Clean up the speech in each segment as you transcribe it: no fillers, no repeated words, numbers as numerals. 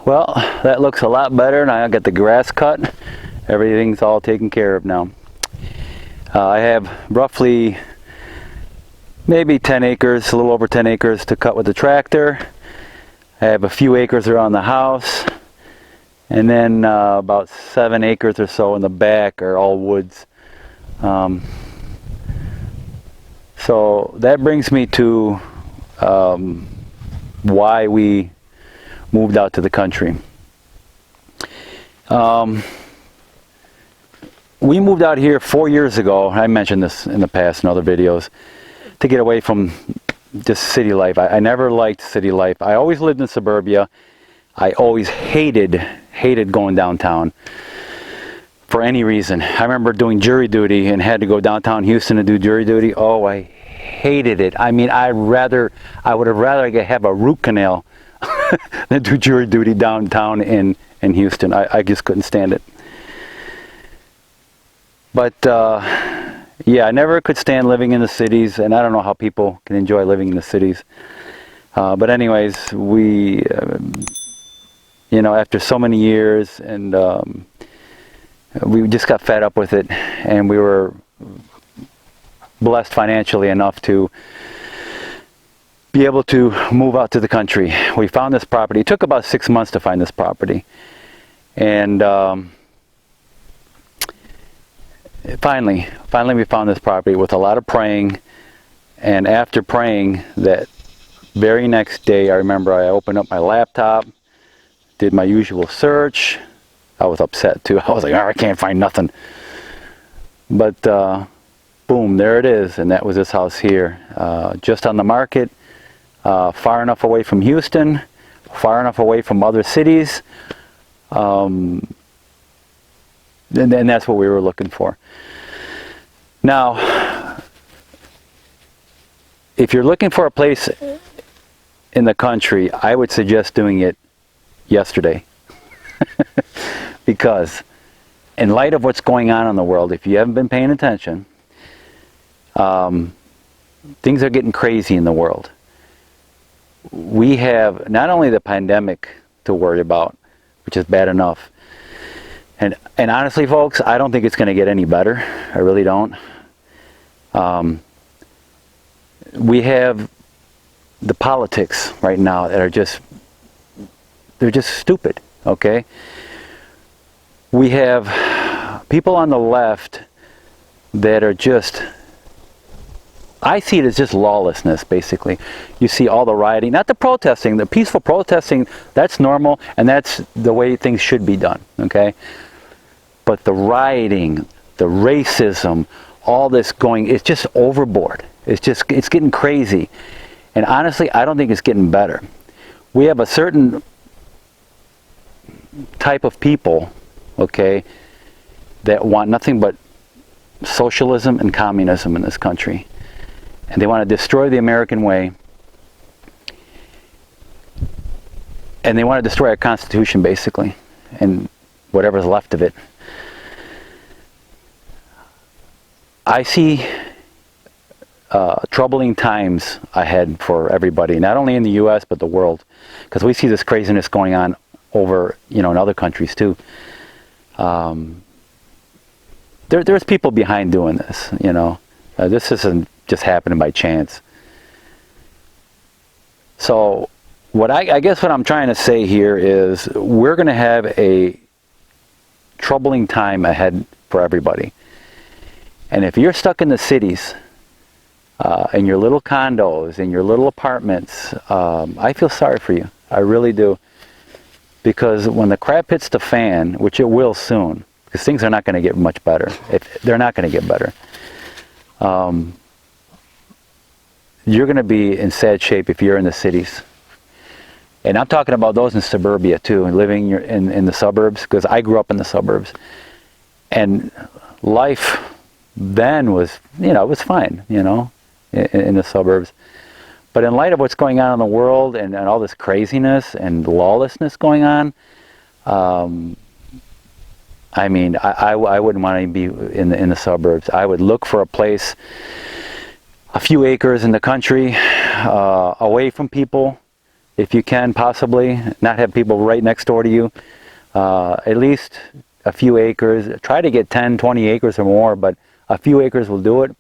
Well, that looks a lot better. Now I got the grass cut. Everything's all taken care of now. I have roughly maybe 10 acres, a little over 10 acres to cut with the tractor. I have a few acres around the house, and then about 7 acres or so in the back are all woods. So that brings me to why we moved out to the country. We moved out here 4 years ago. I mentioned this in the past in other videos, to get away from just city life. I never liked city life. I always lived in suburbia. I always hated going downtown for any reason. I remember doing jury duty and had to go downtown Houston to do jury duty. Oh, I hated it. I mean, I would have rather have a root canal than do jury duty downtown in Houston. I just couldn't stand it. But yeah, I never could stand living in the cities, and I don't know how people can enjoy living in the cities. But anyways, we, you know, after so many years, and we just got fed up with it, and we were blessed financially enough to be able to move out to the country. We found this property. It took about 6 months to find this property, and finally we found this property with a lot of praying. And after praying, that very next day, I remember I opened up my laptop, did my usual search. I was upset too. I was like, oh, I can't find nothing. But boom, there it is. And that was this house here, just on the market, far enough away from Houston, far enough away from other cities. And that's what we were looking for. Now, if you're looking for a place in the country, I would suggest doing it yesterday. Because in light of what's going on in the world, if you haven't been paying attention, things are getting crazy in the world. We have not only the pandemic to worry about, which is bad enough, and honestly, folks, I don't think it's going to get any better. I really don't. We have the politics right now that are they're just stupid, okay? We have people on the left that are just, I see it as just lawlessness, basically. You see all the rioting, not the protesting, the peaceful protesting, that's normal, and that's the way things should be done, okay? But the rioting, the racism, all this going, it's just overboard. It's getting crazy. And honestly, I don't think it's getting better. We have a certain type of people, okay, that want nothing but socialism and communism in this country. And they want to destroy the American way. And they want to destroy our Constitution, basically, and whatever's left of it. I see troubling times ahead for everybody, not only in the U.S. but the world, because we see this craziness going on over, in other countries too. There's people behind doing this. This isn't just happening by chance. So, I guess what I'm trying to say here is we're going to have a troubling time ahead for everybody. And if you're stuck in the cities, in your little condos, in your little apartments, I feel sorry for you. I really do. Because when the crap hits the fan, which it will soon, because things are not going to get much better. They're not going to get better. You're going to be in sad shape if you're in the cities. And I'm talking about those in suburbia too, and living in the suburbs, because I grew up in the suburbs. And life then was, it was fine, in the suburbs. But in light of what's going on in the world and all this craziness and lawlessness going on, I wouldn't want to be in the suburbs. I would look for a place, a few acres in the country, away from people, if you can possibly, not have people right next door to you. At least a few acres. Try to get 10, 20 acres or more, but a few acres will do it.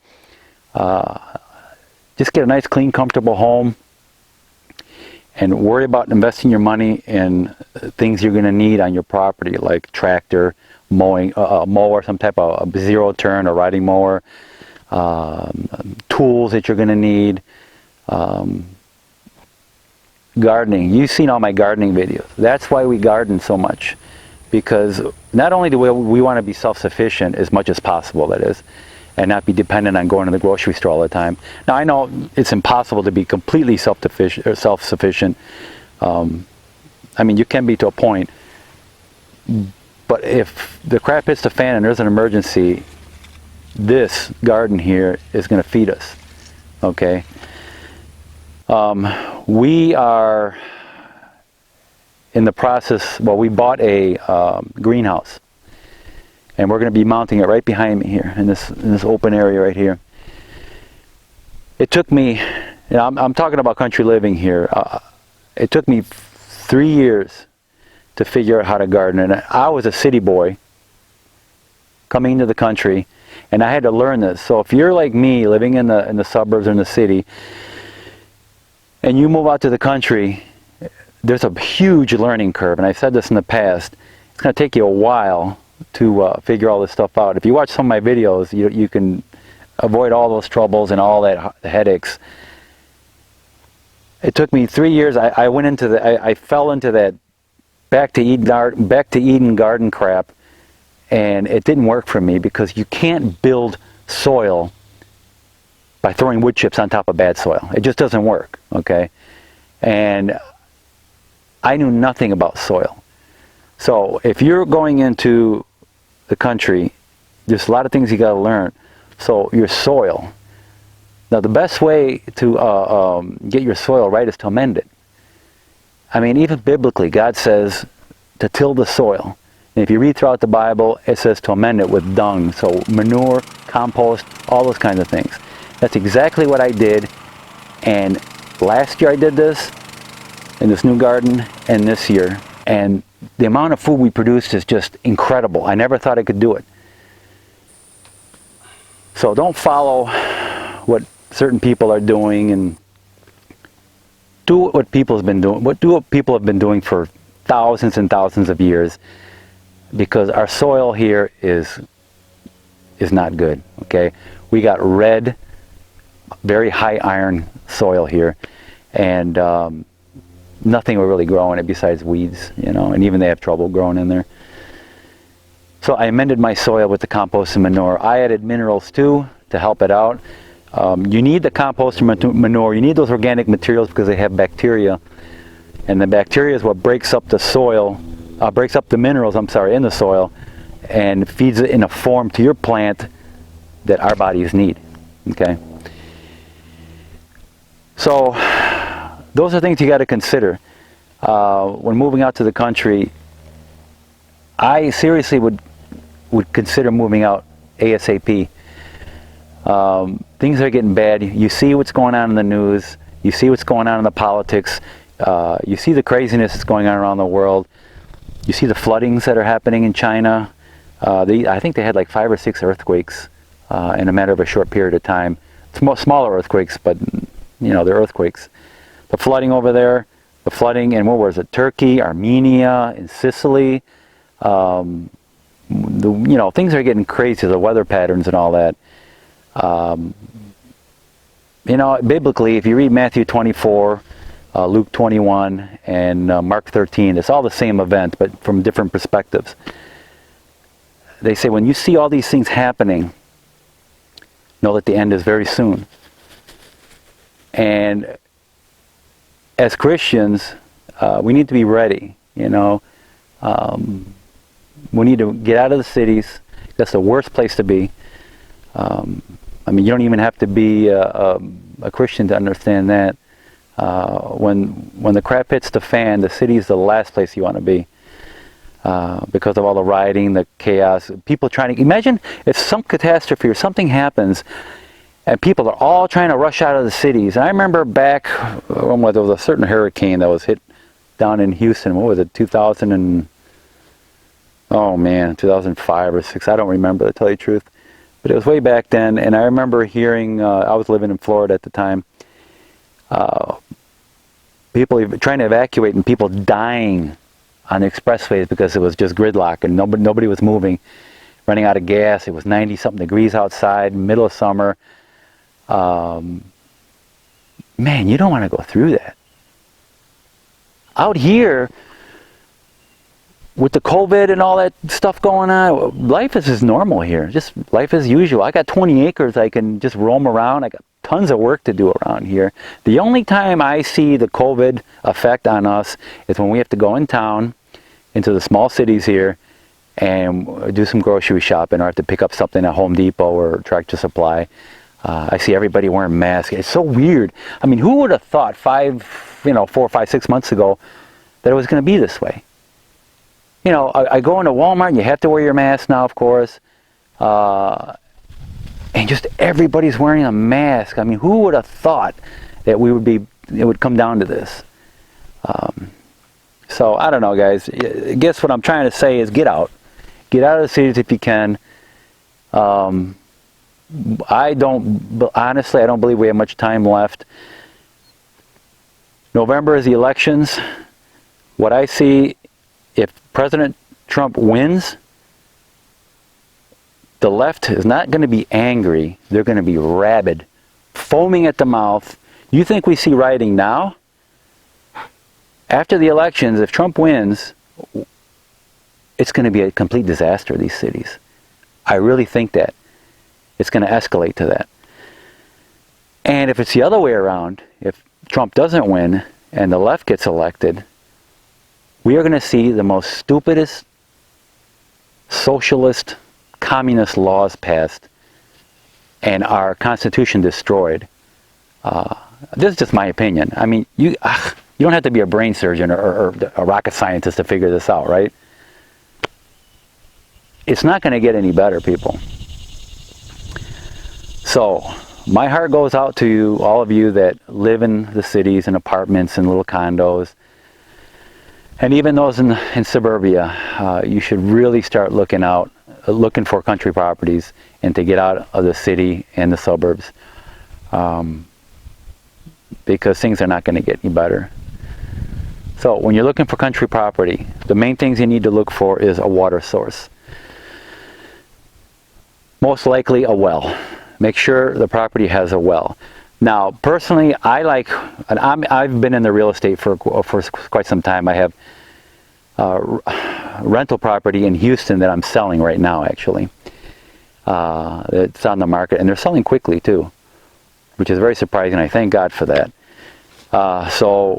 Just get a nice, clean, comfortable home, and worry about investing your money in things you're going to need on your property, like tractor, mowing, mower, some type of zero turn or riding mower, tools that you're going to need, gardening. You've seen all my gardening videos. That's why we garden so much, because not only do we want to be self-sufficient as much as possible, that is, and not be dependent on going to the grocery store all the time. Now, I know it's impossible to be completely self-sufficient. You can be to a point, but if the crap hits the fan and there's an emergency, this garden here is going to feed us, okay? We are in the process, we bought a greenhouse. And we're going to be mounting it right behind me here in this open area right here. It took me, I'm talking about country living here. It took me 3 years to figure out how to garden. And I was a city boy coming into the country, and I had to learn this. So if you're like me, living in the suburbs or in the city, and you move out to the country, there's a huge learning curve. And I've said this in the past. It's going to take you a while to figure all this stuff out. If you watch some of my videos, you can avoid all those troubles and all that headaches. It took me 3 years. I went into I fell into that back to Eden garden crap, and it didn't work for me, because you can't build soil by throwing wood chips on top of bad soil. It just doesn't work, okay? And I knew nothing about soil. So if you're going into the country, there's a lot of things you got to learn. So your soil. Now the best way to get your soil right is to amend it. Even biblically, God says to till the soil. And if you read throughout the Bible, it says to amend it with dung. So manure, compost, all those kinds of things. That's exactly what I did. And last year I did this in this new garden, and this year. And the amount of food we produced is just incredible. I never thought I could do it. So don't follow what certain people are doing, and do what people have been doing. Do what people have been doing for thousands and thousands of years, because our soil here is not good. Okay, we got red, very high iron soil here, and nothing will really grow in it besides weeds, and even they have trouble growing in there. So I amended my soil with the compost and manure. I added minerals too to help it out. You need the compost and manure. You need those organic materials because they have bacteria, and the bacteria is what breaks up the soil, breaks up the minerals, in the soil, and feeds it in a form to your plant that our bodies need. Okay. So those are things you got to consider when moving out to the country. I seriously would consider moving out ASAP, Things are getting bad. You see what's going on in the news. You see what's going on in the politics. You see the craziness that's going on around the world. You see the floodings that are happening in China. I think they had like 5 or 6 earthquakes in a matter of a short period of time. Smaller earthquakes, but you know, they're earthquakes. The flooding over there, the flooding in, where was it? Turkey, Armenia, in Sicily. You know, things are getting crazy, the weather patterns and all that. You know, biblically, if you read Matthew 24, Luke 21, and Mark 13, it's all the same event, but from different perspectives. They say when you see all these things happening, know that the end is very soon. And as Christians, we need to be ready, you know. We need to get out of the cities. That's the worst place to be. I mean, you don't even have to be a Christian to understand that. When the crap hits the fan, the city is the last place you want to be. Because of all the rioting, the chaos, people trying to... Imagine if some catastrophe or something happens and people are all trying to rush out of the cities. And I remember back when there was a certain hurricane that was hit down in Houston. What was it, 2005 or 6, I don't remember, to tell you the truth. But it was way back then, and I remember hearing, I was living in Florida at the time, people trying to evacuate and people dying on the expressways because it was just gridlock and nobody was moving, running out of gas. It was 90-something degrees outside, middle of summer. Man, you don't want to go through that. Out here, with the COVID and all that stuff going on, life is just normal here. Just life as usual. I got 20 acres. I can just roam around. I got tons of work to do around here. The only time I see the COVID effect on us is when we have to go in town, into the small cities here, and do some grocery shopping or have to pick up something at Home Depot or Tractor Supply. I see everybody wearing masks. It's so weird. I mean, who would have thought 4, 5, 6 months ago that it was going to be this way? You know, I go into Walmart and you have to wear your mask now, of course. And just everybody's wearing a mask. I mean, who would have thought that it would come down to this? So, I don't know, guys. I guess what I'm trying to say is get out. Get out of the cities if you can. Honestly, I don't believe we have much time left. November is the elections. What I see, if President Trump wins, the left is not going to be angry. They're going to be rabid, foaming at the mouth. You think we see rioting now? After the elections, if Trump wins, it's going to be a complete disaster, these cities. I really think that. It's going to escalate to that. And if it's the other way around, if Trump doesn't win and the left gets elected, we are going to see the most stupidest socialist, communist laws passed and our Constitution destroyed. This is just my opinion. I mean, you don't have to be a brain surgeon or a rocket scientist to figure this out, right? It's not going to get any better, people. So, my heart goes out to you, all of you that live in the cities and apartments and little condos. And even those in suburbia, you should really start looking for country properties and to get out of the city and the suburbs. Because things are not going to get any better. So when you're looking for country property, the main things you need to look for is a water source. Most likely a well. Make sure the property has a well. Now, personally, I've been in the real estate for quite some time. I have rental property in Houston that I'm selling right now, actually. It's on the market, and they're selling quickly too, which is very surprising. I thank God for that. So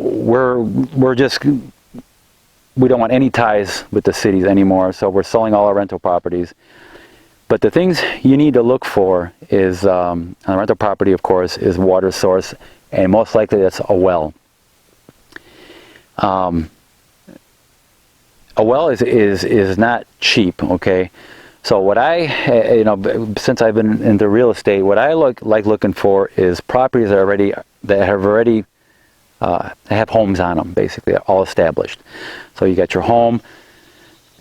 we don't want any ties with the cities anymore. So we're selling all our rental properties. But the things you need to look for is, on a rental property, of course, is water source, and most likely that's a well. A well is not cheap, okay? So what I, since I've been into real estate, what I like looking for is properties that have already have homes on them, basically all established. So you got your home,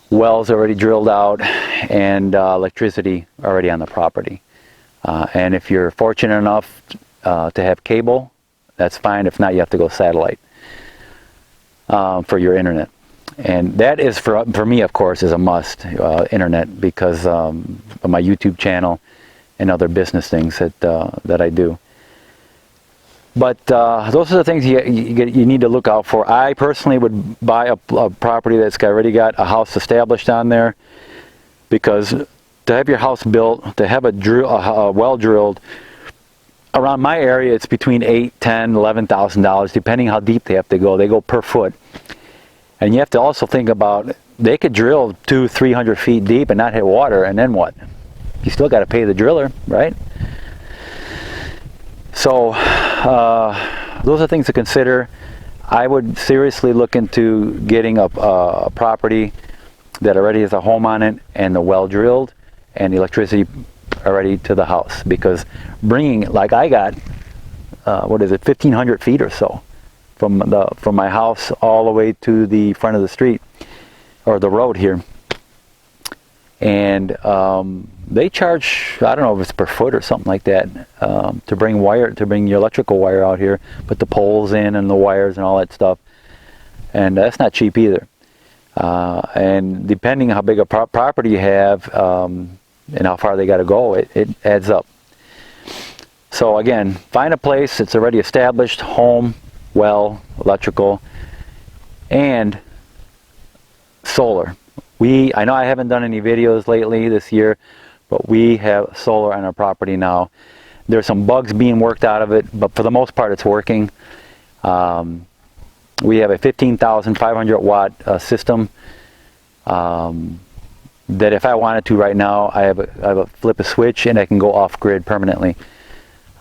wells already drilled out, and electricity already on the property. And if you're fortunate enough to have cable, that's fine. If not, you have to go satellite for your internet. And that is, for me, of course, is a must, internet, because of my YouTube channel and other business things that I do. But those are the things you need to look out for. I personally would buy a property that's already got a house established on there, because to have your house built, to have a well drilled, around my area, it's between $8,000, $10,000, $11,000, depending how deep they have to go. They go per foot. And you have to also think about, they could drill 200-300 feet deep and not hit water, and then what? You still got to pay the driller, right? So those are things to consider. I would seriously look into getting a property that already has a home on it and the well drilled and the electricity already to the house, because bringing, like I got, 1,500 feet or so from my house all the way to the front of the street, or the road here. And they charge, I don't know if it's per foot or something like that, to bring your electrical wire out here, put the poles in and the wires and all that stuff. And that's not cheap either. And depending how big a property you have, and how far they got to go, it adds up. So again, find a place that's already established, home, well, electrical, and solar. I know I haven't done any videos lately this year, but we have solar on our property now. There's some bugs being worked out of it, but for the most part it's working. We have a 15,500 watt system that if I wanted to right now, I have a flip a switch and I can go off grid permanently.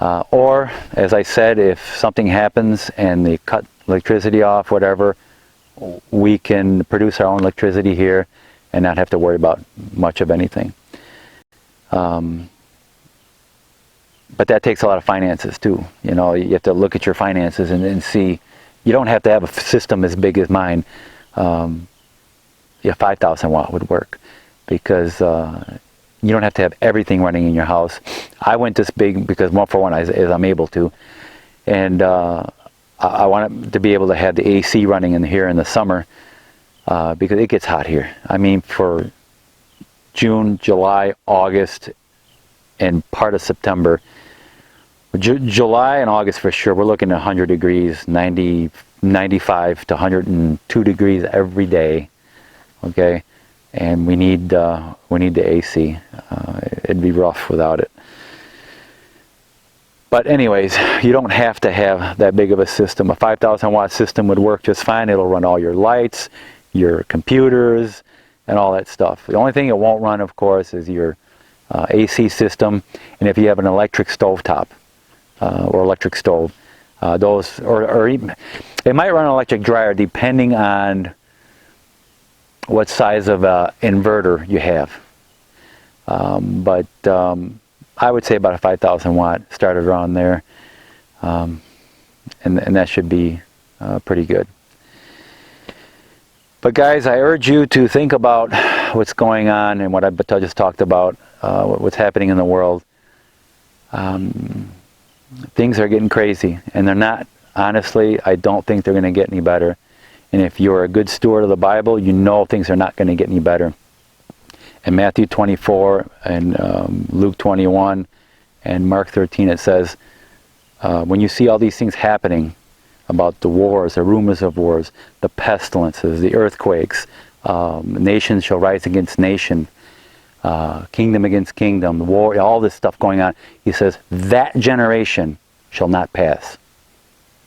Or, as I said, if something happens and they cut electricity off, whatever, we can produce our own electricity here and not have to worry about much of anything. But that takes a lot of finances too. You have to look at your finances and see. You don't have to have a system as big as mine. 5,000 watt would work, because you don't have to have everything running in your house. I went this big because, one, for one, as I'm able to, and I want to be able to have the AC running in here in the summer, because it gets hot here. I mean, for June, July, August, and part of September, July and August for sure, we're looking at 100 degrees, 90, 95 to 102 degrees every day. Okay. And we need the AC. It'd be rough without it. But anyways, you don't have to have that big of a system. A 5,000 watt system would work just fine. It'll run all your lights, your computers, and all that stuff. The only thing it won't run, of course, is your AC system, and if you have an electric stovetop or electric stove, those, or even, it might run an electric dryer depending on what size of inverter you have. But I would say about a 5,000 watt, started around there, and that should be pretty good. But guys, I urge you to think about what's going on and what I just talked about, what's happening in the world. Things are getting crazy, and they're not, honestly, I don't think they're going to get any better. And if you're a good steward of the Bible, you know things are not going to get any better. In Matthew 24 and Luke 21 and Mark 13, it says, when you see all these things happening, about the wars, the rumors of wars, the pestilences, the earthquakes, nations shall rise against nation, kingdom against kingdom, the war, all this stuff going on. He says, that generation shall not pass.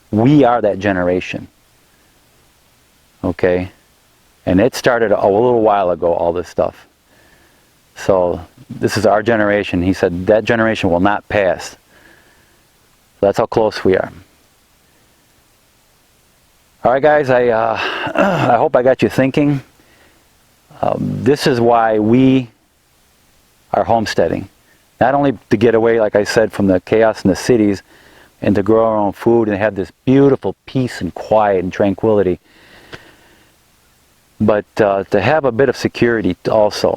We are that generation. Okay? And it started a little while ago, all this stuff. So this is our generation. He said that generation will not pass. That's how close we are. All right, guys, I hope I got you thinking. This is why we our homesteading. Not only to get away, like I said, from the chaos in the cities and to grow our own food and have this beautiful peace and quiet and tranquility, but to have a bit of security also,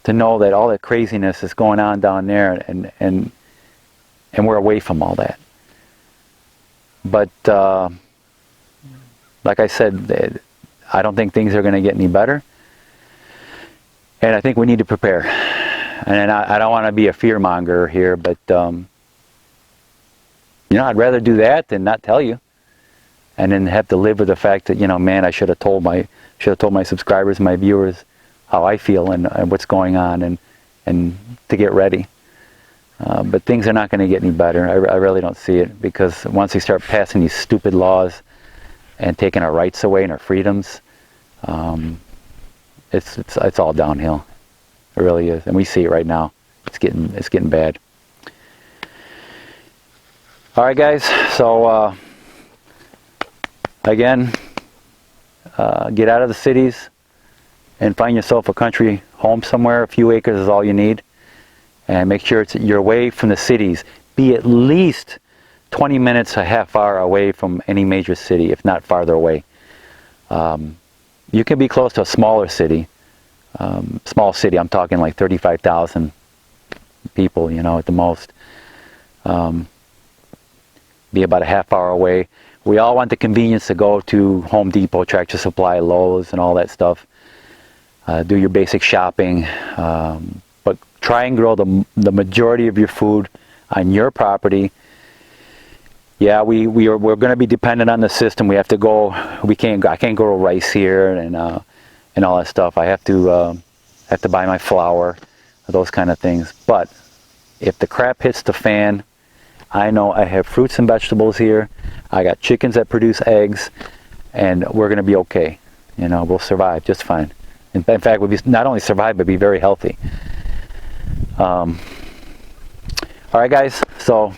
to know that all that craziness is going on down there, and we're away from all that. But like I said, I don't think things are going to get any better, and I think we need to prepare. And I don't want to be a fear monger here, but you know, I'd rather do that than not tell you, and then have to live with the fact that, you know, man, I should have told my subscribers, my viewers, how I feel and what's going on, and to get ready. But things are not going to get any better. I really don't see it, because once we start passing these stupid laws and taking our rights away and our freedoms, it's all downhill. It really is, and we see it right now. It's getting bad. All right, guys. So again, get out of the cities and find yourself a country home somewhere. A few acres is all you need, and make sure you're away from the cities. Be at least 20 minutes, a half hour away from any major city, if not farther away. You can be close to a smaller city. Small city, I'm talking like 35,000 people, you know, at the most. Be about a half hour away. We all want the convenience to go to Home Depot, Tractor Supply, Lowe's, and all that stuff. Do your basic shopping, but try and grow the majority of your food on your property. Yeah, we're going to be dependent on the system. We have to go. I can't grow rice here and all that stuff. I have to buy my flour, those kind of things. But if the crap hits the fan, I know I have fruits and vegetables here. I got chickens that produce eggs, and we're going to be okay. You know, we'll survive just fine. In fact, we'll be not only survive, but be very healthy. All right, guys. So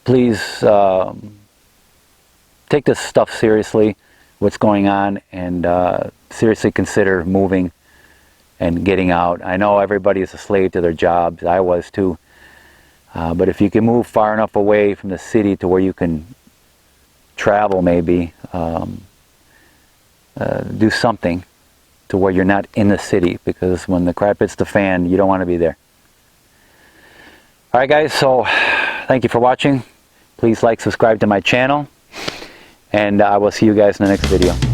please take this stuff seriously, what's going on, and seriously consider moving and getting out. I know everybody is a slave to their jobs. I was too. But if you can move far enough away from the city to where you can travel, maybe do something to where you're not in the city, because when the crap hits the fan, you don't want to be there. All right, guys, so thank you for watching. Please like, subscribe to my channel, and I will see you guys in the next video.